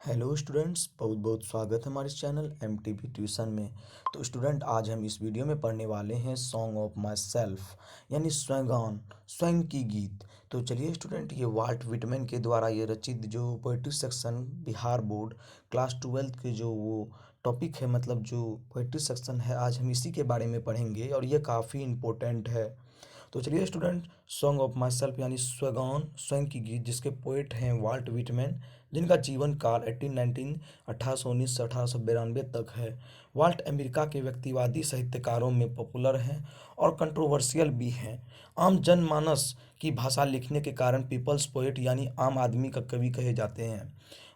Hello students, बहुत बहुत स्वागत है हमारे इस चैनल एमटीपी ट्यूशन में। तो स्टूडेंट, आज हम इस वीडियो में पढ़ने वाले हैं सॉन्ग ऑफ माई सेल्फ, यानी स्वयंगान, स्वयं की गीत। तो चलिए स्टूडेंट, ये वाल्ट विटमैन के द्वारा ये रचित जो poetry section Bihar board class 12 के जो वो टॉपिक है, मतलब जो पोइट्री सेक्शन है, आज हम इसी के बारे में पढ़ेंगे और ये काफ़ी इम्पोर्टेंट है। तो चलिए student, song of my self यानी स्वगान, स्वयं की गीत, जिसके पोइट हैं वाल्ट विटमैन, जिनका जीवन काल 1819 1819 से 1892 तक है। वाल्ट अमेरिका के व्यक्तिवादी साहित्यकारों में पॉपुलर हैं और कंट्रोवर्शियल भी हैं। आम जनमानस की भाषा लिखने के कारण पीपल्स पोएट यानी आम आदमी का कवि कहे जाते हैं।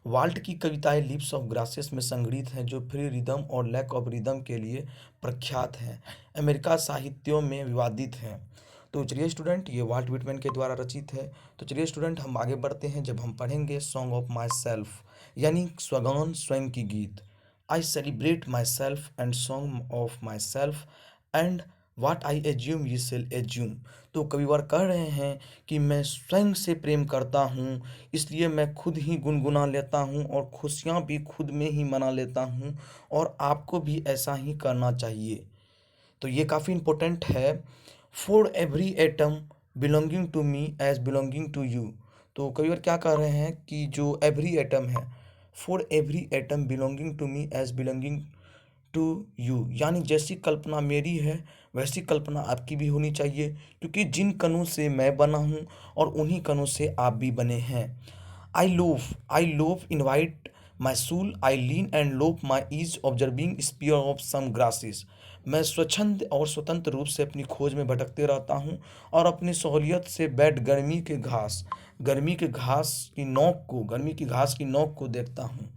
वाल्ट की कविताएं लिप्स ऑफ ग्रासेस में संग्रहित हैं, जो फ्री रिदम और लैक ऑफ रिदम के लिए प्रख्यात हैं। अमेरिका साहित्यों में विवादित हैं। तो चलिए स्टूडेंट, ये वाल्ट विटमैन के द्वारा रचित है। तो चलिए स्टूडेंट, हम आगे बढ़ते हैं जब हम पढ़ेंगे सॉन्ग ऑफ माई सेल्फ, यानी स्वगान, स्वयं की गीत। I celebrate my self and song of my self and what I assume you shell assume. तो कविवर कह रहे हैं कि मैं स्वयं से प्रेम करता हूँ, इसलिए मैं खुद ही गुनगुना लेता हूँ और खुशियाँ भी खुद में ही मना लेता हूँ, और आपको भी ऐसा ही करना चाहिए। तो ये काफ़ी इम्पोर्टेंट है। For every atom belonging to me as belonging to you. तो कई बार क्या कह रहे हैं कि जो एवरी एटम है, for every atom belonging to me as belonging to you, यानी जैसी कल्पना मेरी है वैसी कल्पना आपकी भी होनी चाहिए, क्योंकि जिन कणों से मैं बना हूँ और उन्हीं कणों से आप भी बने हैं। I love invite my soul, I lean and lope my ease observing spear of some grasses। मैं स्वच्छंद और स्वतंत्र रूप से अपनी खोज में भटकते रहता हूँ और अपनी सहूलियत से बैठ गर्मी की घास की नोक को देखता हूँ।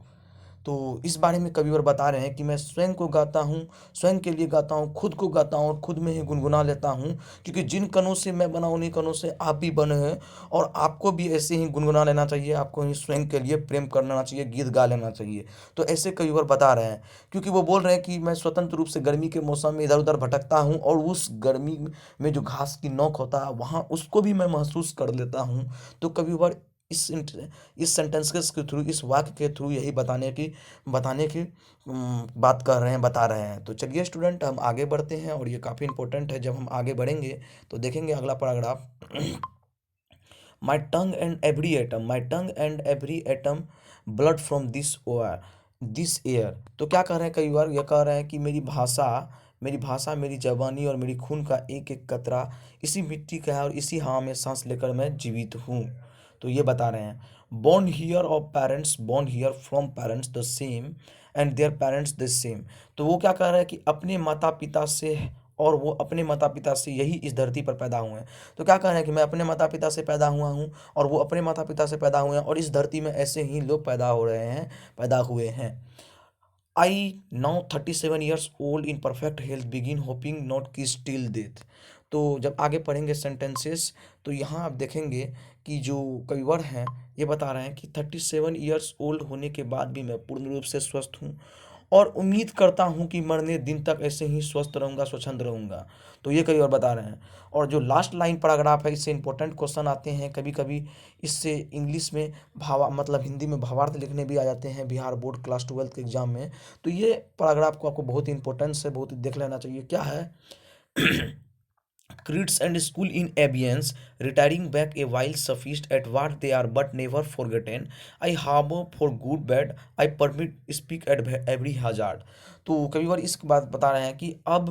तो इस बारे में कवि और बता रहे हैं कि मैं स्वयं को गाता हूँ, स्वयं के लिए गाता हूँ, खुद को गाता हूँ और खुद में ही गुनगुना लेता हूँ, क्योंकि जिन कणों से मैं बना उन्हीं कणों से आप भी बने हैं, और आपको भी ऐसे ही गुनगुना लेना चाहिए, आपको ही स्वयं के लिए प्रेम कर लेना चाहिए, गीत गा लेना चाहिए। तो ऐसे कवि और बता रहे हैं, क्योंकि वो बोल रहे हैं कि मैं स्वतंत्र रूप से गर्मी के मौसम में इधर उधर भटकता हूँ और उस गर्मी में जो घास की नोक होता है वहाँ उसको भी मैं महसूस कर लेता हूँ। तो कवि और इस सेंटेंसेस के थ्रू, इस वाक्य के थ्रू यही बताने की बात कर रहे हैं, बता रहे हैं। तो चलिए स्टूडेंट, हम आगे बढ़ते हैं और ये काफ़ी इंपॉर्टेंट है। जब हम आगे बढ़ेंगे तो देखेंगे अगला paragraph. My tongue and every atom blood from this air. तो क्या कह रहे हैं, कई बार ये कह रहे हैं कि मेरी भाषा, मेरी जवानी और मेरी खून का एक एक कतरा इसी मिट्टी का है और इसी हवा में सांस लेकर मैं जीवित हूँ। तो ये बता रहे हैं, born here of parents born here from parents the same and their parents the same। तो वो क्या कह रहा है कि अपने माता पिता से, और वो अपने माता पिता से यही इस धरती पर पैदा हुए हैं। तो क्या कह रहे हैं कि मैं अपने माता पिता से पैदा हुआ हूँ और वो अपने माता पिता से पैदा हुए हैं, और इस धरती में ऐसे ही लोग पैदा हुए हैं। I now 37 years old in perfect health begin hoping not kiss till death। तो जब आगे पढ़ेंगे सेंटेंसेस, तो यहाँ आप देखेंगे कि जो कविवर हैं ये बता रहे हैं कि 37 years ओल्ड होने के बाद भी मैं पूर्ण रूप से स्वस्थ हूँ और उम्मीद करता हूँ कि मरने दिन तक ऐसे ही स्वस्थ रहूँगा, स्वच्छंद रहूँगा। तो ये कविवर बता रहे हैं। और जो लास्ट लाइन पैराग्राफ है, इससे इंपॉर्टेंट क्वेश्चन आते हैं कभी कभी। इससे इंग्लिश में मतलब हिंदी में भावार्थ लिखने भी आ जाते हैं बिहार बोर्ड क्लास 12 के एग्जाम में। तो ये पैराग्राफ को आपको बहुत ही इंपॉर्टेंस है, बहुत ही देख लेना चाहिए। क्या है? Creeds and school in abeyance, retiring back a while sufficed at what they are but never forgotten। I harbor for good bad, I permit speak at every hazard। तो कभी बार इस बात बता रहे हैं कि अब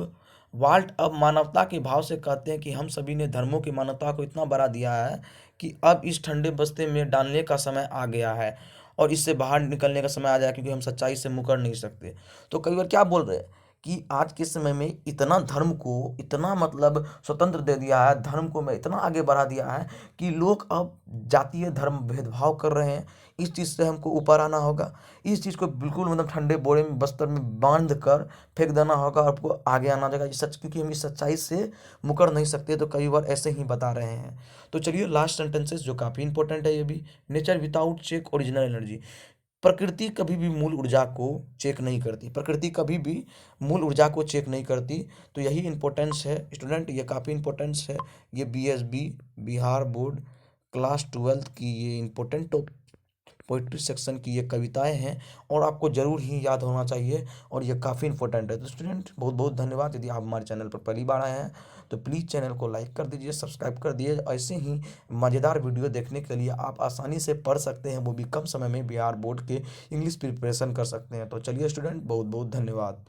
मानवता के भाव से कहते हैं कि हम सभी ने धर्मों की मानवता को इतना बढ़ा दिया है कि अब इस ठंडे बस्ते में डालने का समय आ गया है और इससे बाहर निकलने का समय आ जाए, क्योंकि हम सच्चाई से मुकर नहीं सकते। तो कई बार क्या बोल रहे हैं कि आज के समय में इतना धर्म को इतना मतलब स्वतंत्र दे दिया है, धर्म को मैं इतना आगे बढ़ा दिया है कि लोग अब जातीय धर्म भेदभाव कर रहे हैं। इस चीज़ से हमको ऊपर आना होगा, इस चीज़ को बिल्कुल मतलब ठंडे बोरे में बस्तर में बांध कर फेंक देना होगा, आपको आगे आना होगा। ये सच, क्योंकि हम इस सच्चाई से मुकर नहीं सकते। तो कई बार ऐसे ही बता रहे हैं। तो चलिए लास्ट सेंटेंसेस जो काफ़ी इंपॉर्टेंट है ये भी। Nature without check original energy. प्रकृति कभी भी मूल ऊर्जा को चेक नहीं करती, प्रकृति कभी भी मूल ऊर्जा को चेक नहीं करती। तो यही इंपॉर्टेंस है स्टूडेंट, ये काफ़ी इंपॉर्टेंस है। ये बीएसबी बिहार बोर्ड क्लास 12 की ये इंपॉर्टेंट पोइट्री सेक्शन की ये कविताएं हैं और आपको ज़रूर ही याद होना चाहिए और ये काफ़ी इंपॉर्टेंट है। तो स्टूडेंट बहुत बहुत धन्यवाद। यदि आप हमारे चैनल पर पहली बार आए हैं तो प्लीज़ चैनल को लाइक कर दीजिए, सब्सक्राइब कर दिए। ऐसे ही मज़ेदार वीडियो देखने के लिए आप आसानी से पढ़ सकते हैं, वो भी कम समय में बिहार बोर्ड के इंग्लिश प्रिपरेशन कर सकते हैं। तो चलिए स्टूडेंट, बहुत बहुत धन्यवाद।